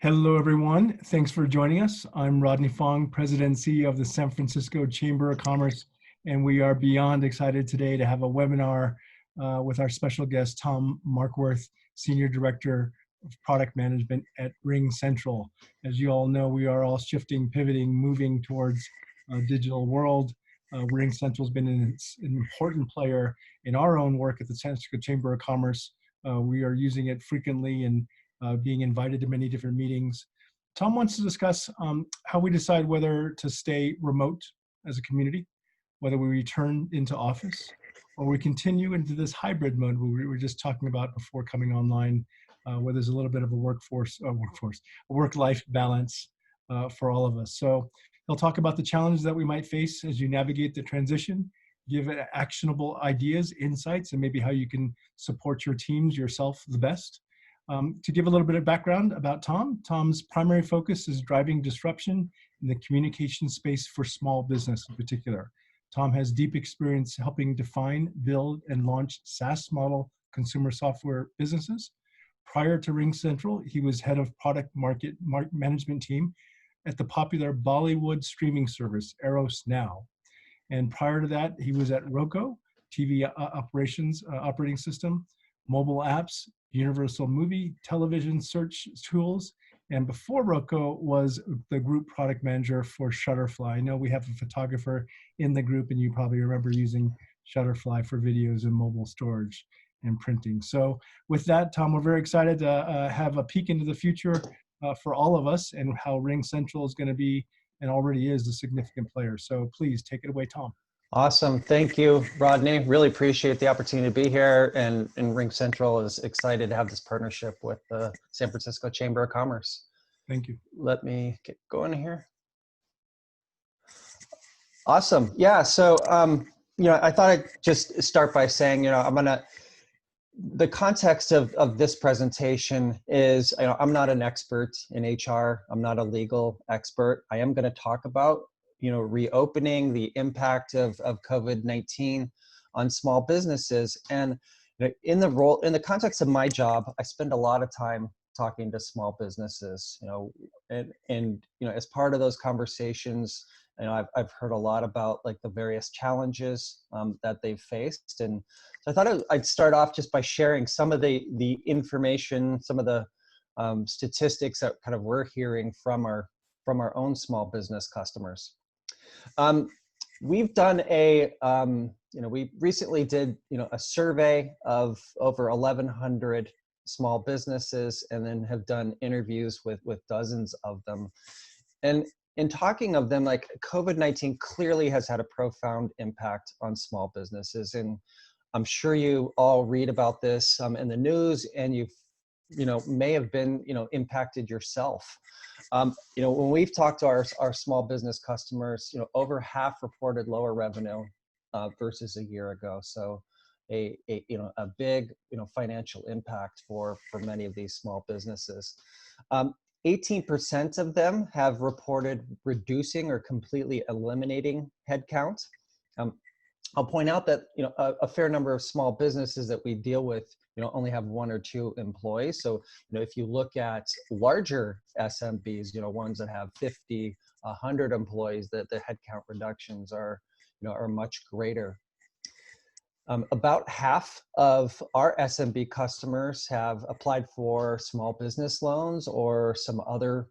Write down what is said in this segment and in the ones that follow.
Hello, everyone. Thanks for joining us. I'm Rodney Fong, President and CEO of the San Francisco Chamber of Commerce, and we are beyond excited today to have a webinar with our special guest, Tom Markworth, Senior Director of Product Management at RingCentral. As you all know, we are all shifting, pivoting, moving towards a digital world. RingCentral has been an important player in our own work at the San Francisco Chamber of Commerce. We are using it frequently and being invited to many different meetings. Tom wants to discuss how we decide whether to stay remote as a community, whether we return into office, or we continue into this hybrid mode we were just talking about before coming online, where there's a little bit of a work-life balance for all of us. So he'll talk about the challenges that we might face as you navigate the transition, give actionable ideas, insights, and maybe how you can support your teams, yourself the best. To give a little bit of background about Tom, Tom's primary focus is driving disruption in the communication space for small business in particular. Tom has deep experience helping define, build, and launch SaaS model consumer software businesses. Prior to RingCentral, he was head of product market management team at the popular Bollywood streaming service, Eros Now. And prior to that, he was at Roku, TV operating system, mobile apps, Universal Movie, television search tools, and before Roku was the group product manager for Shutterfly. I know we have a photographer in the group, and you probably remember using Shutterfly for videos and mobile storage and printing. So with that, Tom, we're very excited to have a peek into the future for all of us and how RingCentral is going to be, and already is, a significant player. So please take it away, Tom. Awesome. Thank you, Rodney. Really appreciate the opportunity to be here, and RingCentral is excited to have this partnership with the San Francisco Chamber of Commerce. Thank you. Let me get going here. Awesome. Yeah. So, I thought I'd just start by saying, the context of this presentation is, I'm not an expert in HR. I'm not a legal expert. I am going to talk about reopening, the impact of COVID-19 on small businesses. And in the context of my job, I spend a lot of time talking to small businesses, and as part of those conversations, I've heard a lot about the various challenges that they've faced. And so I thought I'd start off just by sharing some of the information, some of the statistics that kind of we're hearing from our own small business customers. We've done we recently did, a survey of over 1,100 small businesses, and then have done interviews with dozens of them. And in talking of them, COVID-19 clearly has had a profound impact on small businesses. And I'm sure you all read about this in the news, and you've may have been, impacted yourself. When we've talked to our small business customers, over half reported lower revenue versus a year ago. So a big, financial impact for many of these small businesses. 18% of them have reported reducing or completely eliminating headcount. I'll point out that, a fair number of small businesses that we deal with, only have 1 or 2 employees. So, if you look at larger SMBs, ones that have 50, 100 employees, that the headcount reductions are much greater. About half of our SMB customers have applied for small business loans or some other,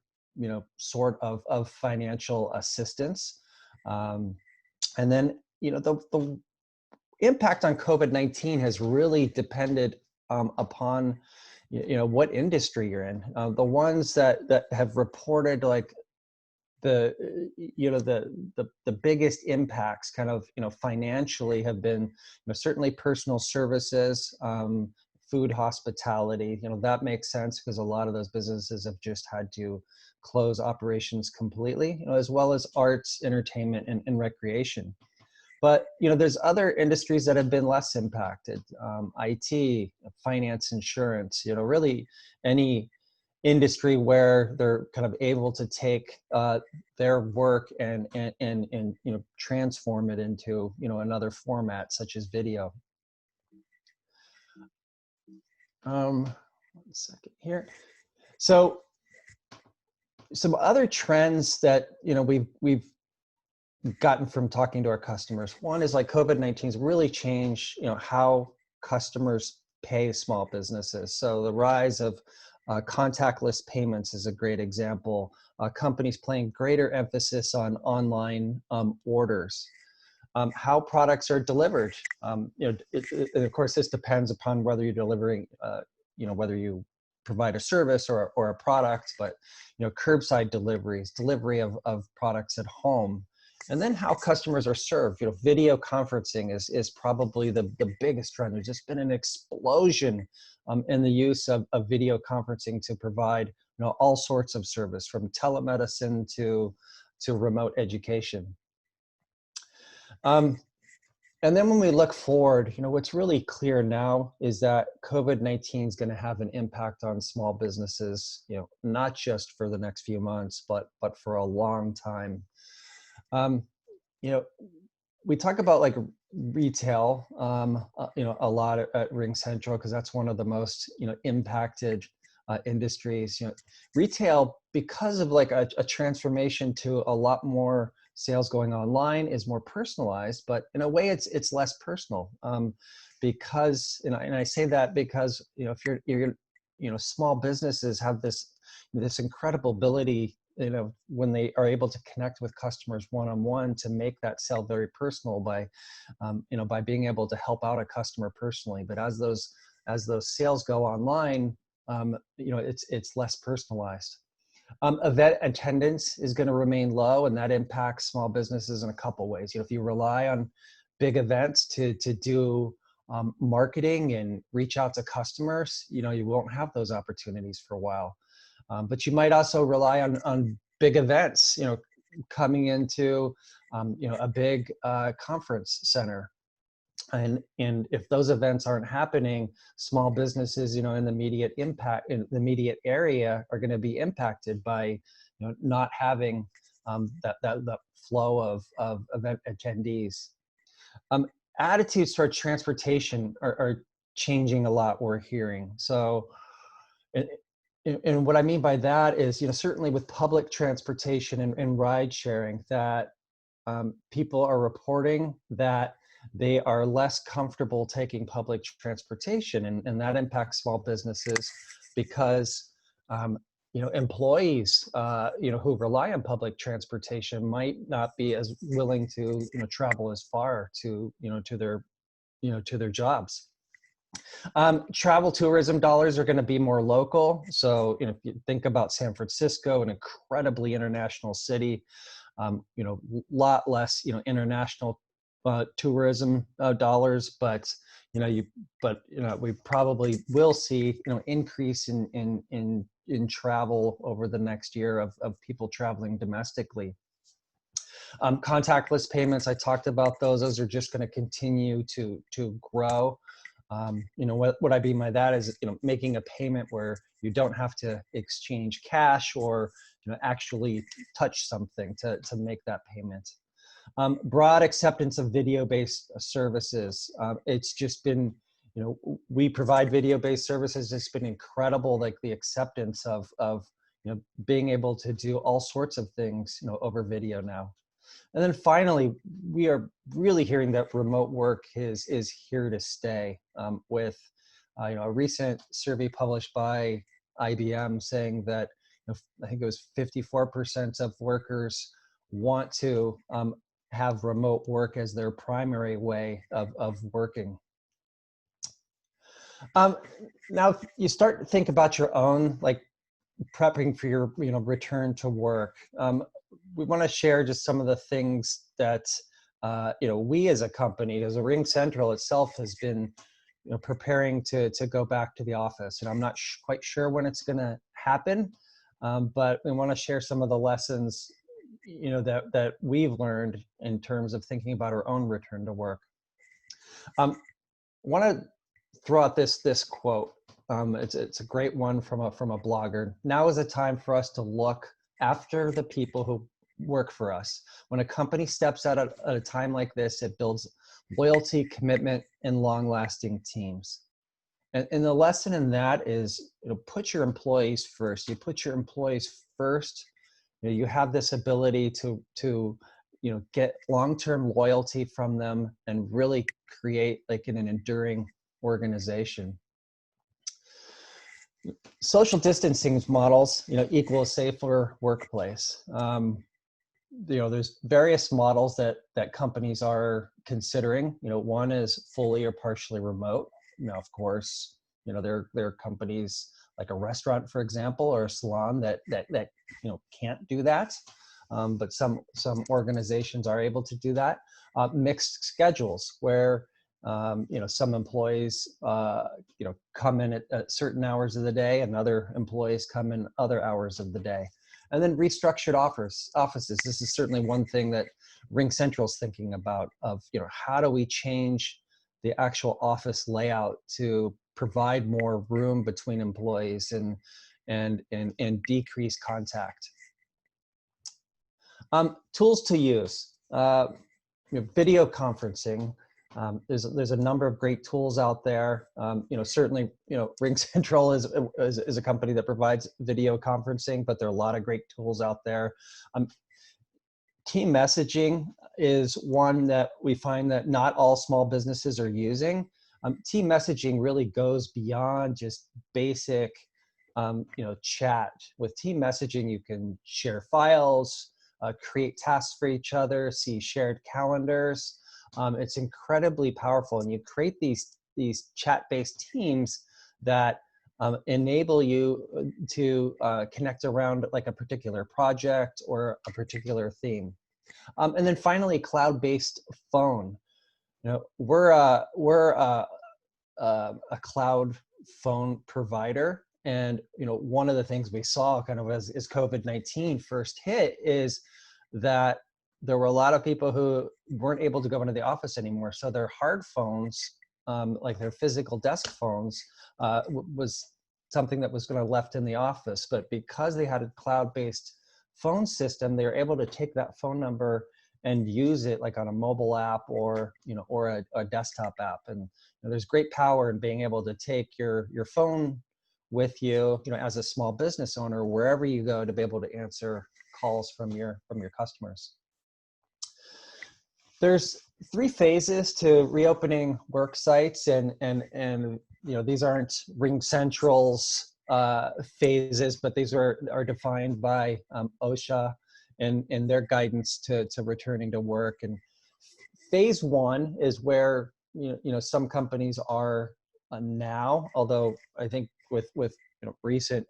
sort of financial assistance. And then, the impact on COVID-19 has really depended upon, what industry you're in. The ones that have reported the biggest impacts kind of, financially have been, certainly personal services, food, hospitality. That makes sense because a lot of those businesses have just had to close operations completely, as well as arts, entertainment, and recreation. But, there's other industries that have been less impacted, IT, finance, insurance, really any industry where they're kind of able to take their work and transform it into, another format such as video. One second here. So Some other trends that we've gotten from talking to our customers. One is like COVID-19 has really changed how customers pay small businesses. So the rise of contactless payments is a great example. Companies playing greater emphasis on online orders. How products are delivered. And of course, this depends upon whether you're delivering, whether you provide a service or a product, but curbside deliveries, delivery of products at home. And then how customers are served. Video conferencing is probably the biggest trend. There's just been an explosion in the use of video conferencing to provide all sorts of service, from telemedicine to remote education. And then when we look forward, what's really clear now is that COVID-19 is going to have an impact on small businesses, not just for the next few months, but for a long time. We talk about like retail, a lot at RingCentral, because that's one of the most, impacted industries. Retail, because of like a transformation to a lot more sales going online, is more personalized, but in a way it's less personal, because, and I say that because, if you're small businesses have this incredible ability, when they are able to connect with customers one-on-one, to make that sale very personal by being able to help out a customer personally. But as those sales go online, it's less personalized. Event attendance is going to remain low, and that impacts small businesses in a couple ways. If you rely on big events to do marketing and reach out to customers, you won't have those opportunities for a while. But you might also rely on big events, coming into a big conference center. And if those events aren't happening, small businesses, in the immediate area are going to be impacted by, not having that flow of event attendees. Attitudes toward transportation are changing a lot, we're hearing. So, and what I mean by that is, certainly with public transportation and ride sharing, that people are reporting that they are less comfortable taking public transportation, and that impacts small businesses because employees who rely on public transportation might not be as willing to travel as far to their jobs. Travel tourism dollars are going to be more local. So if you think about San Francisco, an incredibly international city, lot less international tourism dollars, but we probably will see increase in travel over the next year of people traveling domestically. Contactless payments, I talked about those. Those are just going to continue to grow. What I mean by that is, making a payment where you don't have to exchange cash or actually touch something to make that payment. Broad acceptance of video-based services. It's just been, we provide video-based services. It's been incredible, like the acceptance of being able to do all sorts of things, over video now. And then finally, we are really hearing that remote work is here to stay, with a recent survey published by IBM saying that I think it was 54% of workers want to have remote work as their primary way of working. Now you start to think about your own, like, prepping for your return to work. We want to share just some of the things that we as a company, as a RingCentral itself, has been preparing to go back to the office. And I'm not quite sure when it's going to happen, but we want to share some of the lessons that we've learned in terms of thinking about our own return to work. I want to throw out this quote. It's a great one from a blogger. Now is a time for us to look after the people who work for us. When a company steps out at a time like this, it builds loyalty, commitment, and long-lasting teams. And the lesson in that is, put your employees first. You put your employees first You have this ability to get long-term loyalty from them and really create like an enduring organization. Social distancing models, equal a safer workplace. There's various models that companies are considering. One is fully or partially remote. Of course, there are companies like a restaurant, for example, or a salon that can't do that. But some organizations are able to do that. Mixed schedules where some employees come in at certain hours of the day, and other employees come in other hours of the day. And then restructured offices. This is certainly one thing that RingCentral is thinking about, of how do we change the actual office layout to provide more room between employees and decrease contact. Tools to use. Video conferencing. There's a number of great tools out there. Certainly, RingCentral is a company that provides video conferencing, but there are a lot of great tools out there. Team messaging is one that we find that not all small businesses are using. Team messaging really goes beyond just basic, chat. With team messaging, you can share files, create tasks for each other, see shared calendars. It's incredibly powerful, and you create these chat-based teams that enable you to connect around like a particular project or a particular theme. And then finally, cloud-based phone. We're a cloud phone provider, and one of the things we saw kind of as COVID-19 first hit is that there were a lot of people who weren't able to go into the office anymore. So their hard phones, like their physical desk phones, was something that was going to left in the office. But because they had a cloud-based phone system, they were able to take that phone number and use it like on a mobile app or a desktop app. And there's great power in being able to take your phone with you, as a small business owner, wherever you go, to be able to answer calls from your customers. There's 3 phases to reopening work sites, and these aren't RingCentral's phases, but these are defined by OSHA and their guidance to returning to work. And phase 1 is where some companies are now, although I think with recent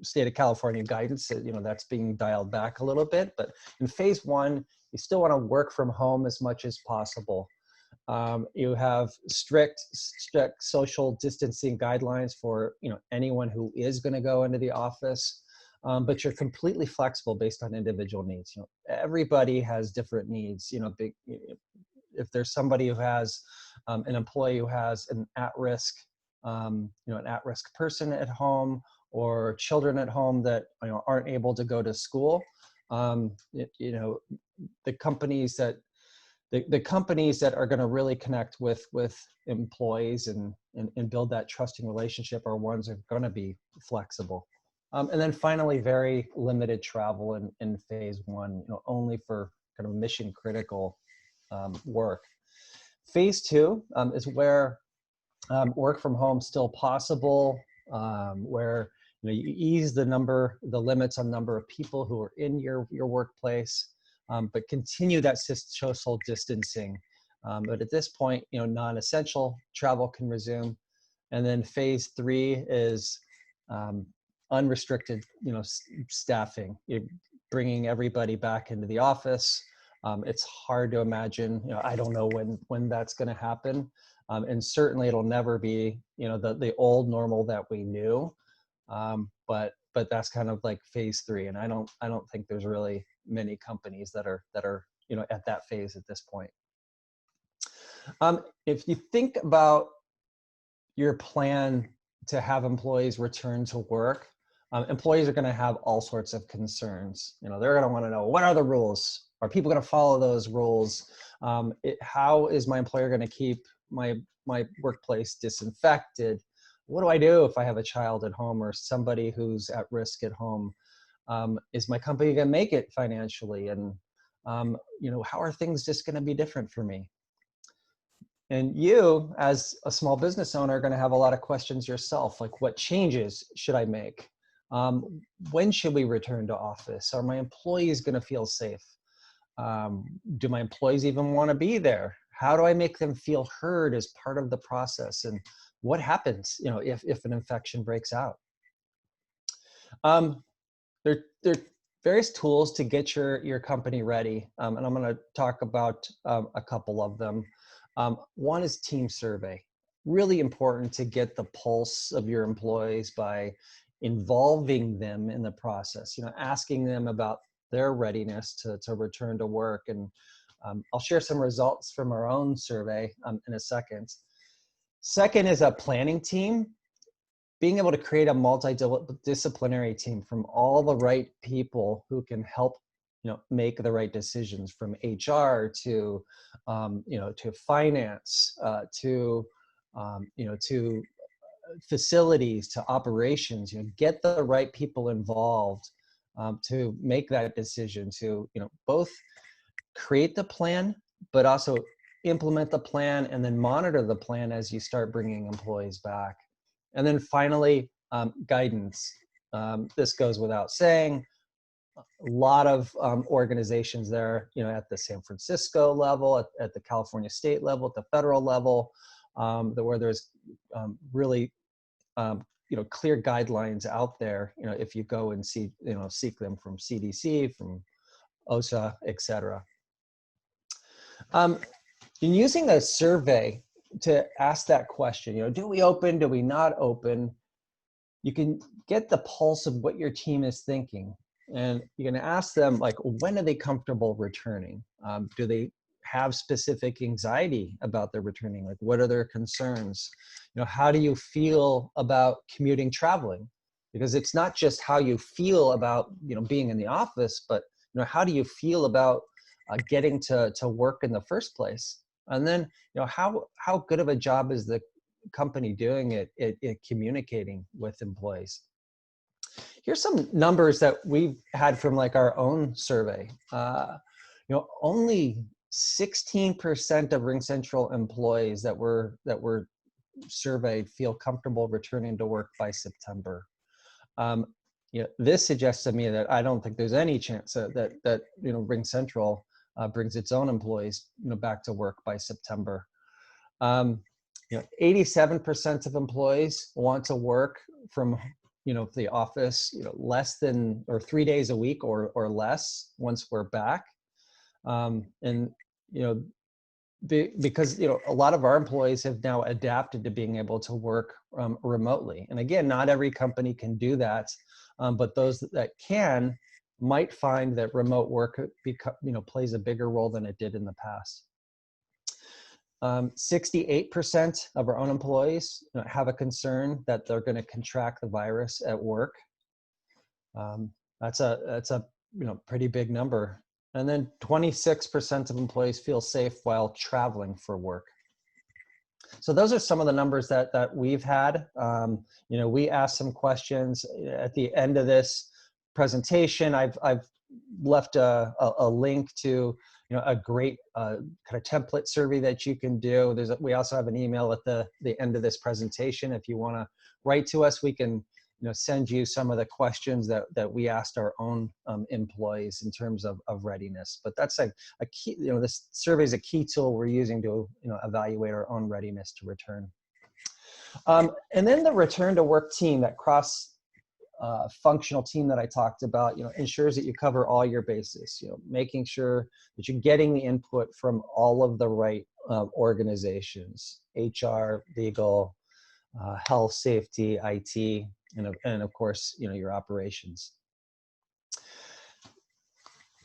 state of California guidance, that's being dialed back a little bit. But in phase 1, you still want to work from home as much as possible. You have strict social distancing guidelines for anyone who is going to go into the office, but you're completely flexible based on individual needs. Everybody has different needs. If there's somebody who has an employee who has an at-risk person at home, or children at home that aren't able to go to school, the companies that are going to really connect with employees and build that trusting relationship are ones that are going to be flexible. And then finally, very limited travel in phase 1, only for kind of mission critical work. Phase 2 is where work from home still possible, where you ease the limits on number of people who are in your workplace, but continue that social distancing. But at this point, non-essential travel can resume. And then phase 3 is unrestricted, staffing. You're bringing everybody back into the office. It's hard to imagine. I don't know when that's going to happen, and certainly it'll never be, the old normal that we knew. But that's kind of like phase 3, and I don't think there's really many companies that are at that phase at this point. If you think about your plan to have employees return to work, employees are going to have all sorts of concerns. They're going to want to know, what are the rules? Are people going to follow those rules? How is my employer going to keep my workplace disinfected? What do I do if I have a child at home or somebody who's at risk at home? Is my company going to make it financially? And, how are things just going to be different for me? And you, as a small business owner, are going to have a lot of questions yourself, like what changes should I make? When should we return to office? Are my employees going to feel safe? Do my employees even want to be there? How do I make them feel heard as part of the process? And what happens, if an infection breaks out? There are various tools to get your company ready, and I'm going to talk about a couple of them. One is team survey. Really important to get the pulse of your employees by involving them in the process, asking them about their readiness to return to work. And I'll share some results from our own survey in a second. Second is a planning team. Being able to create a multidisciplinary team from all the right people who can help make the right decisions, from HR to to finance, to facilities, to operations. Get the right people involved to make that decision, to both create the plan but also implement the plan and then monitor the plan as you start bringing employees back. And then finally, guidance. This goes without saying. A lot of organizations there, at the San Francisco level, at the California state level, at the federal level, where there's really clear guidelines out there. If you go and seek them from CDC, from OSHA, etc. In using a survey to ask that question, do we open, do we not open? You can get the pulse of what your team is thinking. And you're going to ask them, like, when are they comfortable returning? Do they have specific anxiety about their returning? Like, what are their concerns? How do you feel about commuting, traveling? Because it's not just how you feel about, being in the office, but, how do you feel about getting to work in the first place? And then, how good of a job is the company doing at communicating with employees? Here's some numbers that we've had from our own survey. Only 16% of RingCentral employees that were surveyed feel comfortable returning to work by September. This suggests to me that I don't think there's any chance that RingCentral brings its own employees back to work by September. 87% of employees want to work from the office less than or 3 days a week or less once we're back. Because a lot of our employees have now adapted to being able to work remotely. And again, not every company can do that, but those that can might find that remote work plays a bigger role than it did in the past. 68% of our own employees have a concern that they're going to contract the virus at work. That's a pretty big number. And then 26% of employees feel safe while traveling for work. So those are some of the numbers that we've had. We asked some questions at the end of this presentation. I've left a link to a great kind of template survey that you can do. We also have an email at the end of this presentation. If you want to write to us, we can send you some of the questions that we asked our own employees in terms of readiness. But that's a key, this survey is a key tool we're using to evaluate our own readiness to return. And then the return to work team, that cross functional team that I talked about, ensures that you cover all your bases, making sure that you're getting the input from all of the right organizations, HR, legal, health, safety, IT, and of course, your operations.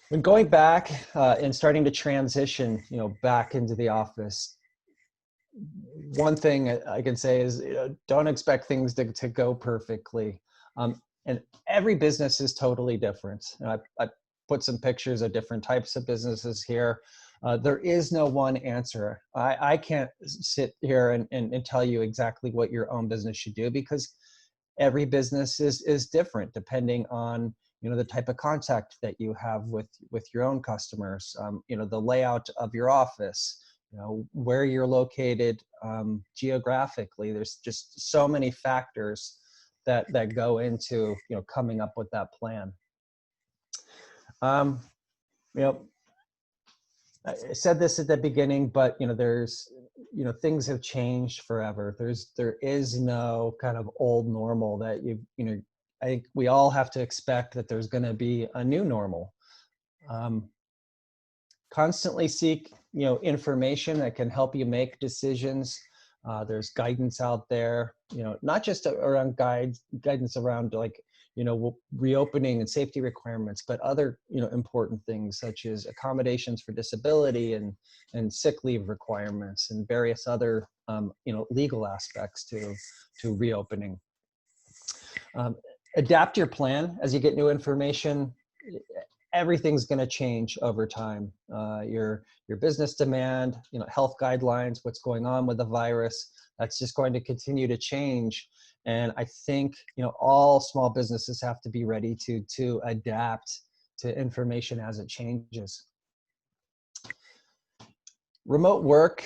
When going back and starting to transition, back into the office, one thing I can say is don't expect things to go perfectly. And every business is totally different. I put some pictures of different types of businesses here. There is no one answer. I can't sit here and tell you exactly what your own business should do, because every business is different depending on the type of contact that you have with your own customers, the layout of your office, where you're located geographically. There's just so many factors that go into, coming up with that plan. You know, I said this at the beginning, but there's things have changed forever. There is no kind of old normal that I think we all have to expect that there's going to be a new normal. Constantly seek information that can help you make decisions. There's guidance out there, not just around guidance around like reopening and safety requirements, but other important things such as accommodations for disability and sick leave requirements and various other legal aspects to reopening. Adapt your plan as you get new information. Everything's going to change over time. Your business demand, health guidelines, what's going on with the virus, that's just going to continue to change. And I think all small businesses have to be ready to adapt to information as it changes. Remote work,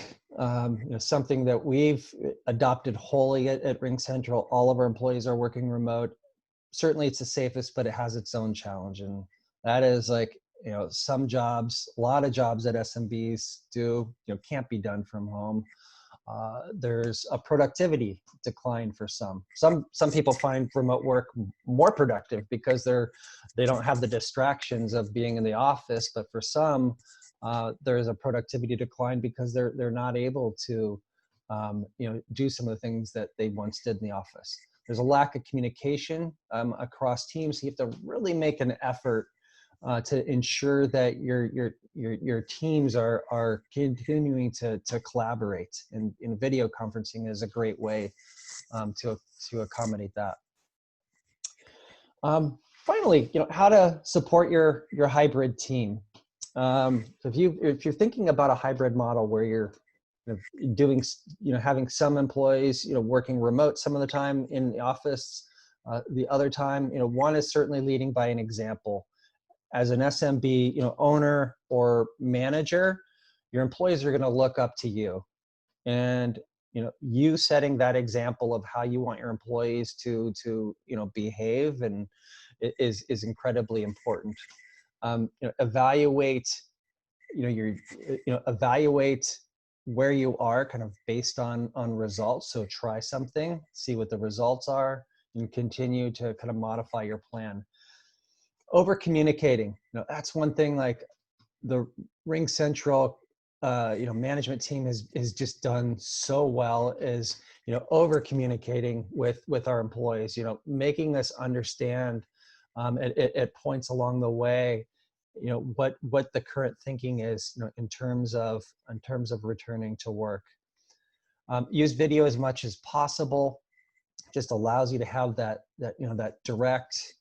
something that we've adopted wholly at RingCentral. All of our employees are working remote. Certainly it's the safest, but it has its own challenge. And that is like, some jobs, a lot of jobs that SMBs do, can't be done from home. There's a productivity decline for some. Some people find remote work more productive because they don't have the distractions of being in the office. But for some, there's a productivity decline because they're not able to, do some of the things that they once did in the office. There's a lack of communication across teams. You have to really make an effort to ensure that your teams are continuing to collaborate, and video conferencing is a great way to accommodate that. Finally, how to support your hybrid team. So if you're thinking about a hybrid model where you're doing, having some employees, working remote some of the time in the office, the other time, one is certainly leading by an example. As an SMB, owner or manager, your employees are going to look up to you, and you setting that example of how you want your employees to behave and is incredibly important. Evaluate, evaluate where you are kind of based on results. So try something, see what the results are, and continue to kind of modify your plan. Over communicating, that's one thing. Like the RingCentral, management team has just done so well is over communicating with our employees. Making us understand at points along the way, what the current thinking is, in terms of returning to work. Use video as much as possible. Just allows you to have that direct,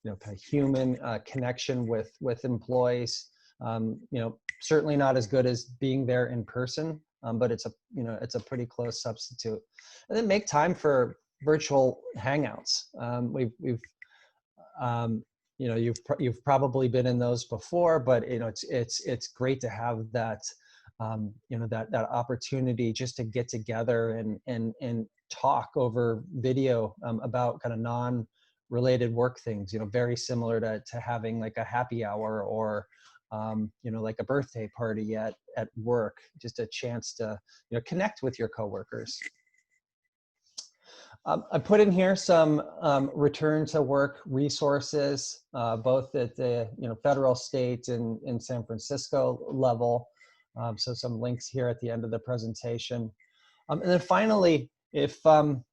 kind of human connection with employees. Certainly not as good as being there in person, but it's a pretty close substitute. And then make time for virtual hangouts. You've probably been in those before, but it's great to have that that opportunity just to get together and talk over video about kind of non-related work things. Very similar to having like a happy hour or like a birthday party at work. Just a chance to connect with your coworkers. I put in here some return to work resources, both at the federal, state, and San Francisco level. So some links here at the end of the presentation. And then finally, if I'll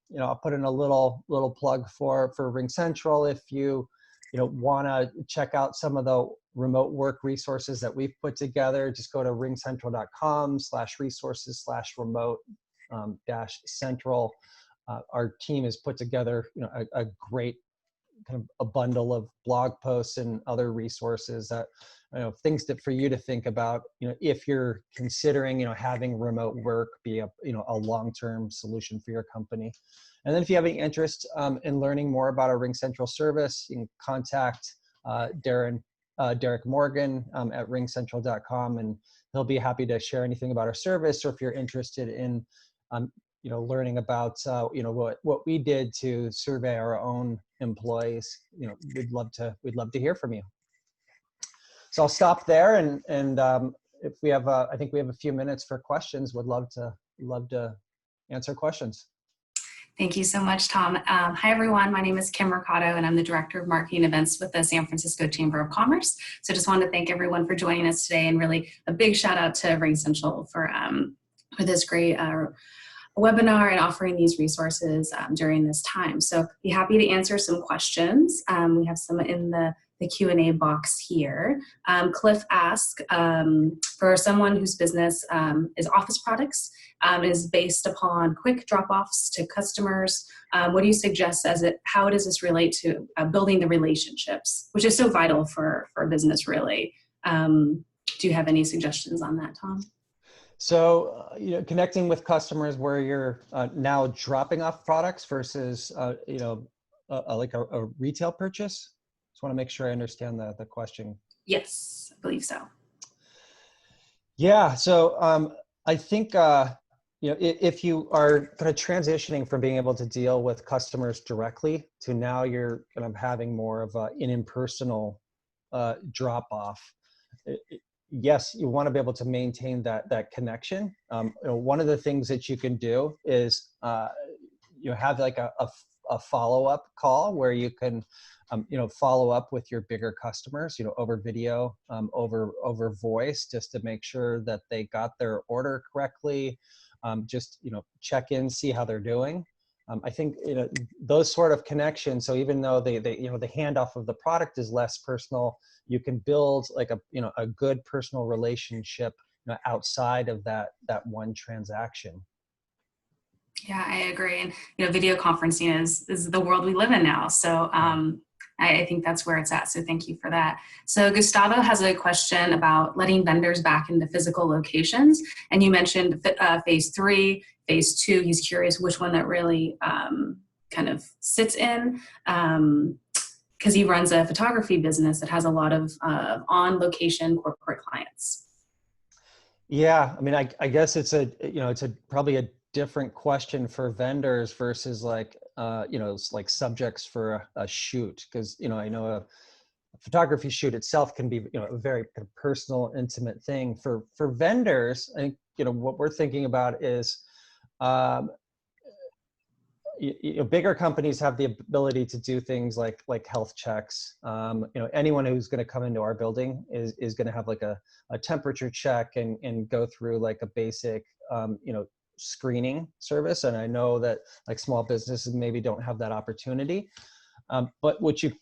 put in a little plug for RingCentral. If you want to check out some of the remote work resources that we've put together, just go to ringcentral.com/resources/remote-central. Our team has put together a great kind of a bundle of blog posts and other resources that things that for you to think about if you're considering having remote work be a long-term solution for your company. And then if you have any interest in learning more about our RingCentral service, you can contact Derek Morgan at ringcentral.com, and he'll be happy to share anything about our service, or if you're interested in learning about what we did to survey our own employees, we'd love to hear from you. So I'll stop there, and if we have I think we have a few minutes for questions. Would love to answer questions. Thank you so much, Tom. Hi, everyone. My name is Kim Mercado, and I'm the Director of Marketing Events with the San Francisco Chamber of Commerce. So just wanted to thank everyone for joining us today, and really a big shout out to RingCentral for this great webinar and offering these resources during this time. So be happy to answer some questions. We have some in the Q&A box here. Cliff asked, for someone whose business is office products, is based upon quick drop-offs to customers, what do you suggest how does this relate to building the relationships, which is so vital for a business, really? Do you have any suggestions on that, Tom? So, connecting with customers where you're now dropping off products versus, like a retail purchase? Just want to make sure I understand the question. Yes, I believe so. Yeah, so I think, if you are kind of transitioning from being able to deal with customers directly to now you're kind of having more of an impersonal drop-off, yes, you want to be able to maintain that connection. One of the things that you can do is have like a follow-up call where you can follow up with your bigger customers, over video, over voice, just to make sure that they got their order correctly. Just check in, see how they're doing. I think those sort of connections. So even though the handoff of the product is less personal, you can build like a good personal relationship outside of that one transaction. Yeah, I agree. And video conferencing is the world we live in now. So I think that's where it's at. So thank you for that. So Gustavo has a question about letting vendors back into physical locations. And you mentioned phase 3, phase 2. He's curious which one that really kind of sits in, because he runs a photography business that has a lot of on-location corporate clients. Yeah, I mean, I guess it's probably a different question for vendors versus like like subjects for a shoot, because I know a photography shoot itself can be a very personal, intimate thing. For vendors, I think what we're thinking about is bigger companies have the ability to do things like health checks. Anyone who's going to come into our building is going to have like a temperature check and go through like a basic screening service. And I know that like small businesses maybe don't have that opportunity. But what you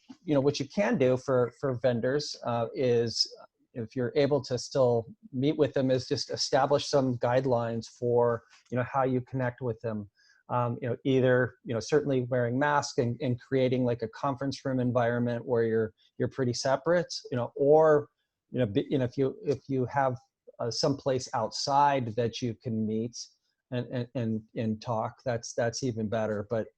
can do for vendors is, if you're able to still meet with them, is just establish some guidelines for how you connect with them. Either certainly wearing masks and creating like a conference room environment where you're pretty separate, or if you have some place outside that you can meet and talk, that's even better. But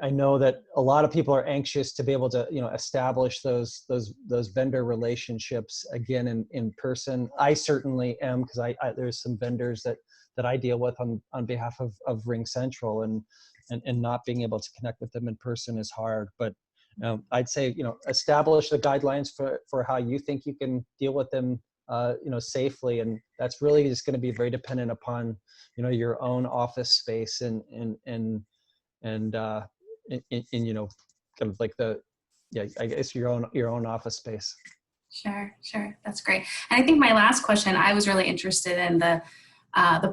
I know that a lot of people are anxious to be able to establish those vendor relationships again in person. I certainly am, because there's some vendors that I deal with on behalf of RingCentral, and not being able to connect with them in person is hard. But I'd say establish the guidelines for how you think you can deal with them safely, and that's really just going to be very dependent upon your own office space and kind of like I guess your own office space. Sure, that's great. And I think my last question, I was really interested in the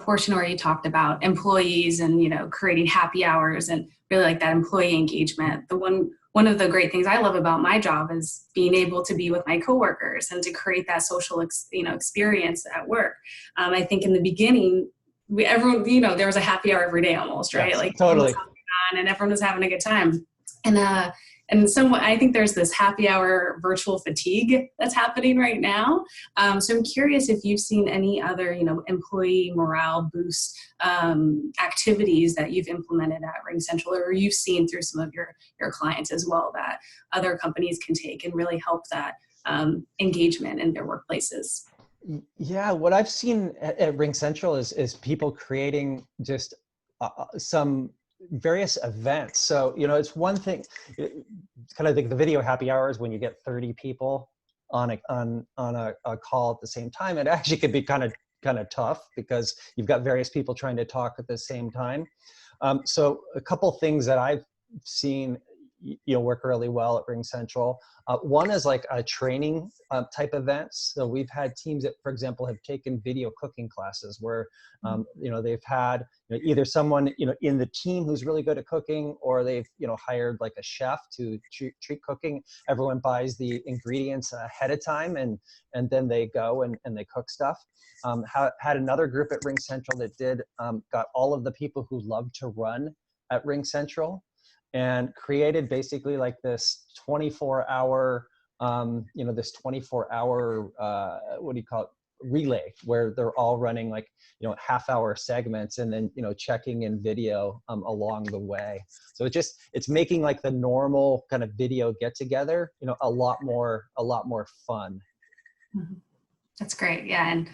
portion where you talked about employees and creating happy hours and really like that employee engagement. One of the great things I love about my job is being able to be with my coworkers and to create that social experience at work. I think in the beginning, everyone there was a happy hour every day almost, right? Yes, like totally. and everyone was having a good time. And and so I think there's this happy hour virtual fatigue that's happening right now. So I'm curious if you've seen any other, employee morale boost activities that you've implemented at RingCentral, or you've seen through some of your clients as well that other companies can take and really help that engagement in their workplaces. Yeah, what I've seen at RingCentral is people creating just some various events. So, it's one thing, kind of like the video happy hours when you get 30 people on a call at the same time. It actually could be kind of tough because you've got various people trying to talk at the same time. So a couple things that I've seen work really well at RingCentral. One is like a training type events. So we've had teams that, for example, have taken video cooking classes where, they've had either someone, in the team who's really good at cooking, or they've, hired like a chef to treat cooking. Everyone buys the ingredients ahead of time and then they go and they cook stuff. Had another group at RingCentral that got all of the people who love to run at RingCentral and created basically like this 24-hour, relay where they're all running like, half-hour segments and then, checking in video along the way. So it's making like the normal kind of video get together, a lot more fun. Mm-hmm. That's great. Yeah. And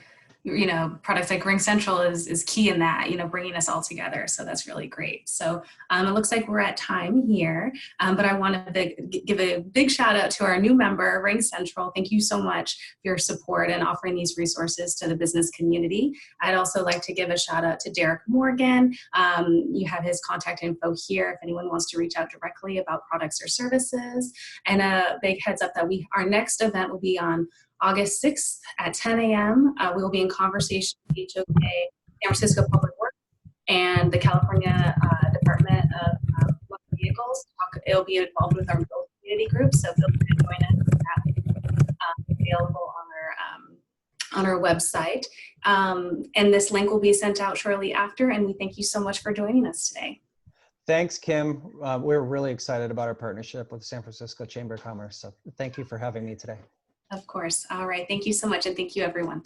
products like RingCentral is key in that, bringing us all together. So that's really great. So it looks like we're at time here, but I want to give a big shout out to our new member, RingCentral. Thank you so much for your support and offering these resources to the business community. I'd also like to give a shout out to Derek Morgan. You have his contact info here if anyone wants to reach out directly about products or services. And a big heads up that our next event will be on August 6th at 10 a.m. We will be in conversation with HOK, San Francisco Public Works, and the California Department of Motor Vehicles. It'll be involved with our community group, so feel free to join us. That's available on our website. And this link will be sent out shortly after, and we thank you so much for joining us today. Thanks, Kim. We're really excited about our partnership with the San Francisco Chamber of Commerce. So thank you for having me today. Of course. All right. Thank you so much. And thank you, everyone.